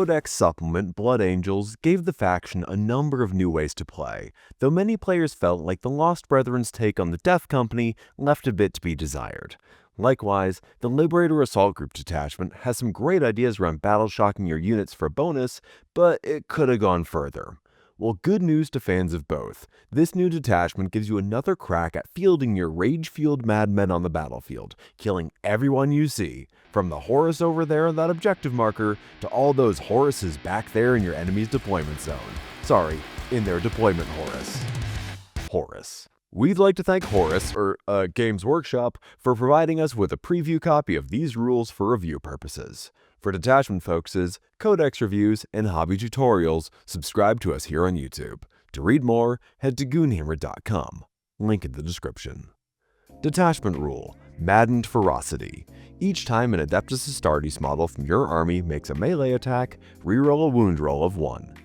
Codex supplement Blood Angels gave the faction a number of new ways to play, though many players felt like the Lost Brethren's take on the Death Company left a bit to be desired. Likewise, the Liberator Assault Group detachment has some great ideas around battle-shocking your units for a bonus, but it could have gone further. Well, good news to fans of both. This new detachment gives you another crack at fielding your rage-fueled madmen on the battlefield, killing everyone you see, from the Horus over there on that objective marker to all those Horuses back there in your enemy's deployment zone. Sorry, in their deployment Horus. We'd like to thank Horus, Games Workshop, for providing us with a preview copy of these rules for review purposes. For detachment focuses, codex reviews, and hobby tutorials, subscribe to us here on YouTube. To read more, head to goonhammer.com. Link in the description. Detachment Rule: Maddened Ferocity. Each time an Adeptus Astartes model from your army makes a melee attack, reroll a wound roll of 1.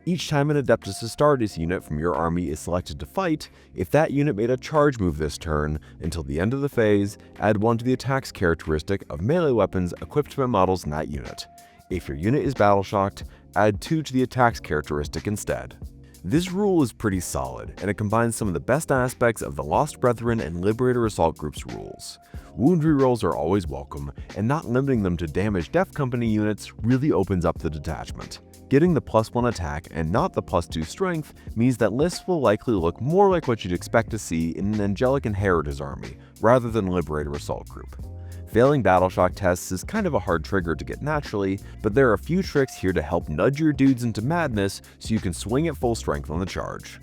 Each time an Adeptus Astartes unit from your army is selected to fight, if that unit made a charge move this turn, until the end of the phase, add 1 to the attack's characteristic of melee weapons equipped by models in that unit. If your unit is battle-shocked, add 2 to the attack's characteristic instead. This rule is pretty solid, and it combines some of the best aspects of the Lost Brethren and Liberator Assault Group's rules. Wound rerolls are always welcome, and not limiting them to damaged Death Company units really opens up the detachment. Getting the +1 attack and not the +2 strength means that lists will likely look more like what you'd expect to see in an Angelic Inheritors army, rather than Liberator Assault Group. Failing Battleshock tests is kind of a hard trigger to get naturally, but there are a few tricks here to help nudge your dudes into madness so you can swing at full strength on the charge.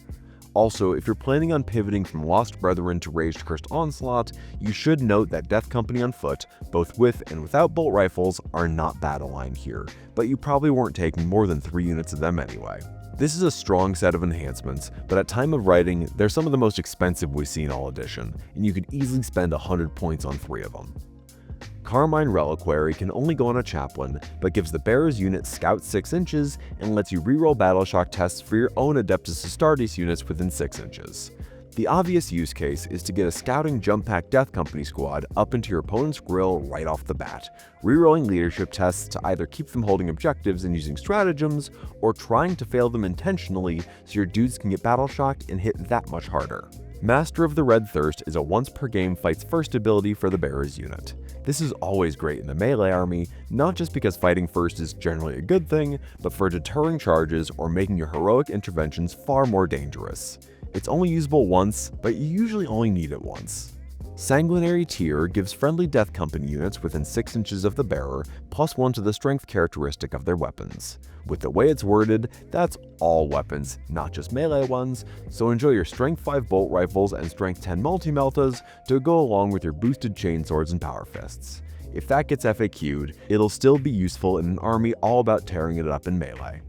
Also, if you're planning on pivoting from Lost Brethren to Rage-Cursed Onslaught, you should note that Death Company on foot, both with and without bolt rifles, are not battle-lined here, but you probably weren't taking more than 3 units of them anyway. This is a strong set of enhancements, but at time of writing, they're some of the most expensive we see in all edition, and you could easily spend 100 points on 3 of them. Carmine Reliquary can only go on a chaplain, but gives the bearer's unit Scout 6 inches and lets you reroll Battleshock tests for your own Adeptus Astartes units within 6 inches. The obvious use case is to get a scouting jump pack Death Company squad up into your opponent's grill right off the bat, rerolling leadership tests to either keep them holding objectives and using stratagems, or trying to fail them intentionally so your dudes can get battle-shocked and hit that much harder. Master of the Red Thirst is a once per game fights first ability for the bearer's unit. This is always great in the melee army, not just because fighting first is generally a good thing, but for deterring charges or making your heroic interventions far more dangerous. It's only usable once, but you usually only need it once. Sanguinary Tear gives friendly Death Company units within 6 inches of the bearer +1 to the strength characteristic of their weapons. With the way it's worded, that's all weapons, not just melee ones, so enjoy your Strength 5 bolt rifles and Strength 10 multi-meltas to go along with your boosted chainswords and power fists. If that gets FAQ'd, it'll still be useful in an army all about tearing it up in melee.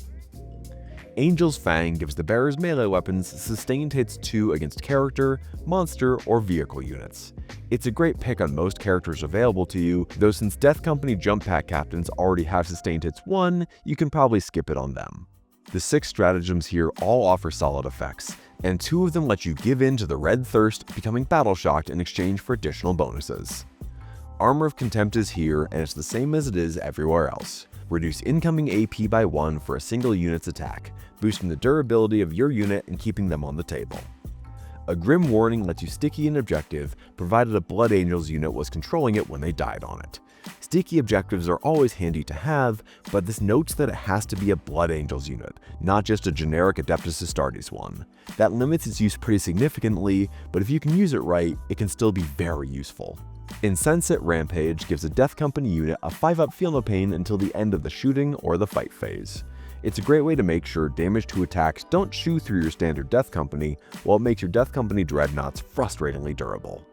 Angel's Fang gives the bearer's melee weapons sustained hits 2 against character, monster, or vehicle units. It's a great pick on most characters available to you, though since Death Company jump pack captains already have sustained hits 1, you can probably skip it on them. The 6 stratagems here all offer solid effects, and 2 of them let you give in to the Red Thirst, becoming battle-shocked in exchange for additional bonuses. Armor of Contempt is here, and it's the same as it is everywhere else. Reduce incoming AP by 1 for a single unit's attack, boosting the durability of your unit and keeping them on the table. A Grim Warning lets you sticky an objective, provided a Blood Angels unit was controlling it when they died on it. Sticky objectives are always handy to have, but this notes that it has to be a Blood Angels unit, not just a generic Adeptus Astartes one. That limits its use pretty significantly, but if you can use it right, it can still be very useful. Insensate Rampage gives a Death Company unit a 5-up Feel No Pain until the end of the shooting or the fight phase. It's a great way to make sure damage to attacks don't chew through your standard Death Company, while it makes your Death Company dreadnoughts frustratingly durable.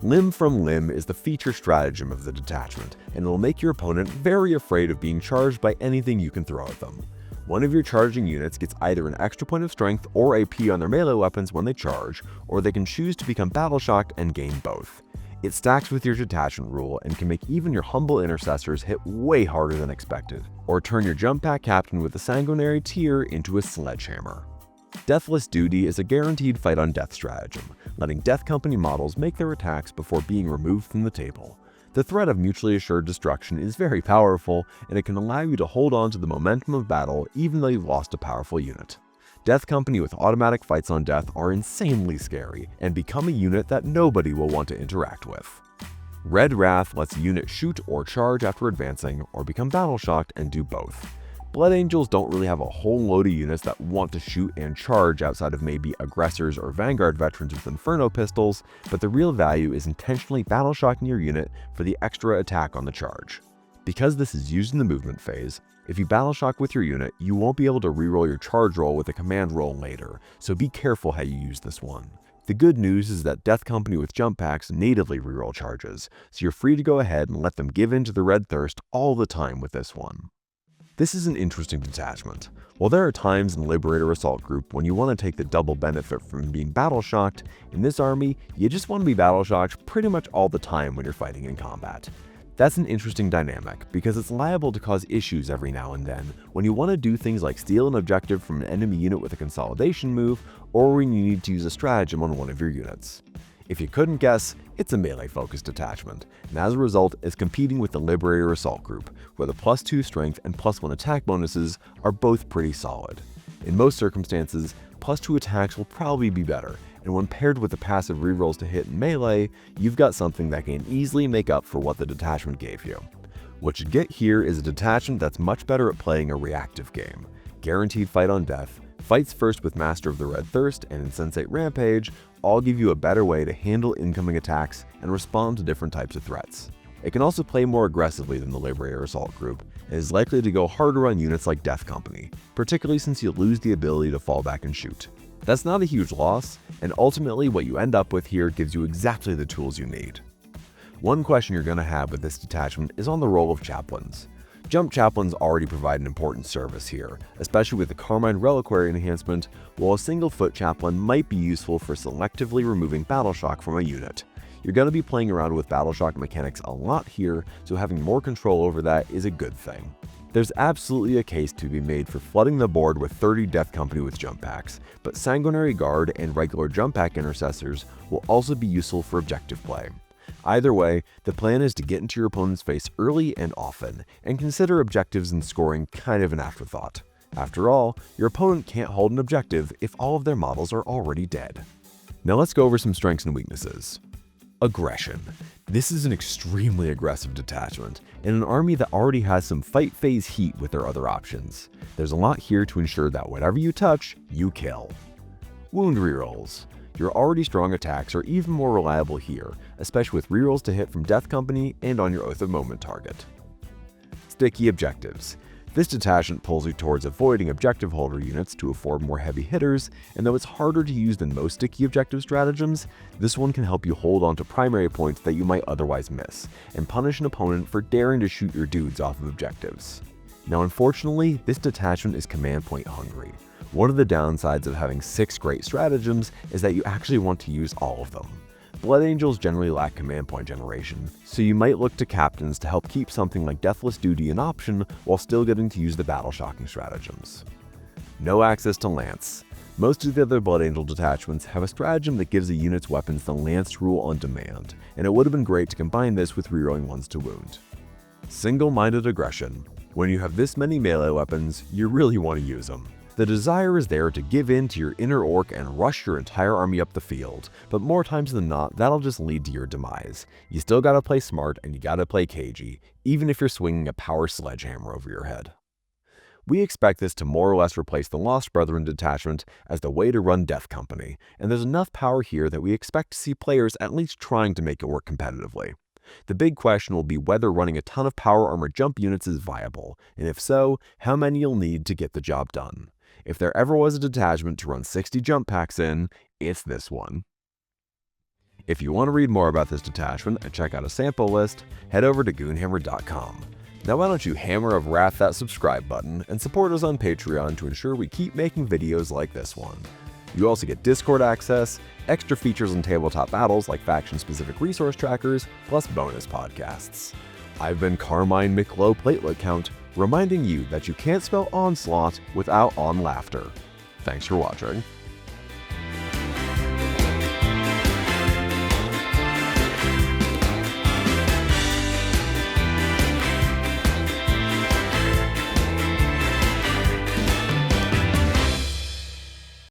Limb from Limb is the feature stratagem of the detachment, and it'll make your opponent very afraid of being charged by anything you can throw at them. One of your charging units gets either an extra point of strength or AP on their melee weapons when they charge, or they can choose to become battle-shocked and gain both. It stacks with your detachment rule and can make even your humble intercessors hit way harder than expected, or turn your jump pack captain with a Sanguinary Tear into a sledgehammer. Deathless Duty is a guaranteed fight on death stratagem, letting Death Company models make their attacks before being removed from the table. The threat of mutually assured destruction is very powerful, and it can allow you to hold on to the momentum of battle even though you've lost a powerful unit. Death Company with automatic fights on death are insanely scary, and become a unit that nobody will want to interact with. Red Wrath lets a unit shoot or charge after advancing, or become battle shocked and do both. Blood Angels don't really have a whole load of units that want to shoot and charge outside of maybe aggressors or Vanguard veterans with Inferno pistols, but the real value is intentionally battle shocking your unit for the extra attack on the charge. Because this is used in the movement phase, if you battle shock with your unit, you won't be able to reroll your charge roll with a command roll later, so be careful how you use this one. The good news is that Death Company with jump packs natively reroll charges, so you're free to go ahead and let them give in to the red thirst all the time with this one. This is an interesting detachment. While there are times in Liberator Assault Group when you want to take the double benefit from being battle shocked, in this army, you just want to be battle shocked pretty much all the time when you're fighting in combat. That's an interesting dynamic, because it's liable to cause issues every now and then when you want to do things like steal an objective from an enemy unit with a consolidation move, or when you need to use a stratagem on one of your units. If you couldn't guess, it's a melee-focused detachment, and as a result is competing with the Liberator Assault Group, where the +2 strength and +1 attack bonuses are both pretty solid. In most circumstances, +2 attacks will probably be better, and when paired with the passive rerolls to hit in melee, you've got something that can easily make up for what the detachment gave you. What you get here is a detachment that's much better at playing a reactive game. Guaranteed fight on death, fights first with Master of the Red Thirst and Insensate Rampage all give you a better way to handle incoming attacks and respond to different types of threats. It can also play more aggressively than the Liberator Assault Group, and is likely to go harder on units like Death Company, particularly since you lose the ability to fall back and shoot. That's not a huge loss, and ultimately what you end up with here gives you exactly the tools you need. One question you're going to have with this detachment is on the role of chaplains. Jump chaplains already provide an important service here, especially with the Carmine Reliquary enhancement, while a single foot chaplain might be useful for selectively removing battle shock from a unit. You're going to be playing around with battle shock mechanics a lot here, so having more control over that is a good thing. There's absolutely a case to be made for flooding the board with 30 Death Company with jump packs, but Sanguinary Guard and regular jump pack intercessors will also be useful for objective play. Either way, the plan is to get into your opponent's face early and often, and consider objectives and scoring kind of an afterthought. After all, your opponent can't hold an objective if all of their models are already dead. Now let's go over some strengths and weaknesses. Aggression. This is an extremely aggressive detachment, in an army that already has some fight phase heat with their other options. There's a lot here to ensure that whatever you touch, you kill. Wound rerolls. Your already strong attacks are even more reliable here, especially with rerolls to hit from Death Company and on your Oath of Moment target. Sticky objectives. This detachment pulls you towards avoiding objective holder units to afford more heavy hitters, and though it's harder to use than most sticky objective stratagems, this one can help you hold on to primary points that you might otherwise miss, and punish an opponent for daring to shoot your dudes off of objectives. Now unfortunately, this detachment is command point hungry. One of the downsides of having 6 great stratagems is that you actually want to use all of them. Blood Angels generally lack command point generation, so you might look to captains to help keep something like Deathless Duty an option while still getting to use the battle shocking stratagems. No access to Lance. Most of the other Blood Angel detachments have a stratagem that gives the unit's weapons the Lance rule on demand, and it would have been great to combine this with rerolling ones to wound. Single-minded aggression. When you have this many melee weapons, you really want to use them. The desire is there to give in to your inner orc and rush your entire army up the field, but more times than not, that'll just lead to your demise. You still gotta play smart and you gotta play cagey, even if you're swinging a power sledgehammer over your head. We expect this to more or less replace the Lost Brethren detachment as the way to run Death Company, and there's enough power here that we expect to see players at least trying to make it work competitively. The big question will be whether running a ton of power armor jump units is viable, and if so, how many you'll need to get the job done. If there ever was a detachment to run 60 jump packs in, it's this one. If you want to read more about this detachment and check out a sample list, head over to goonhammer.com. Now why don't you hammer of wrath that subscribe button and support us on Patreon to ensure we keep making videos like this one. You also get Discord access, extra features on tabletop battles like faction-specific resource trackers, plus bonus podcasts. I've been Carmine McLow Platelet Count, reminding you that you can't spell onslaught without on laughter. Thanks for watching.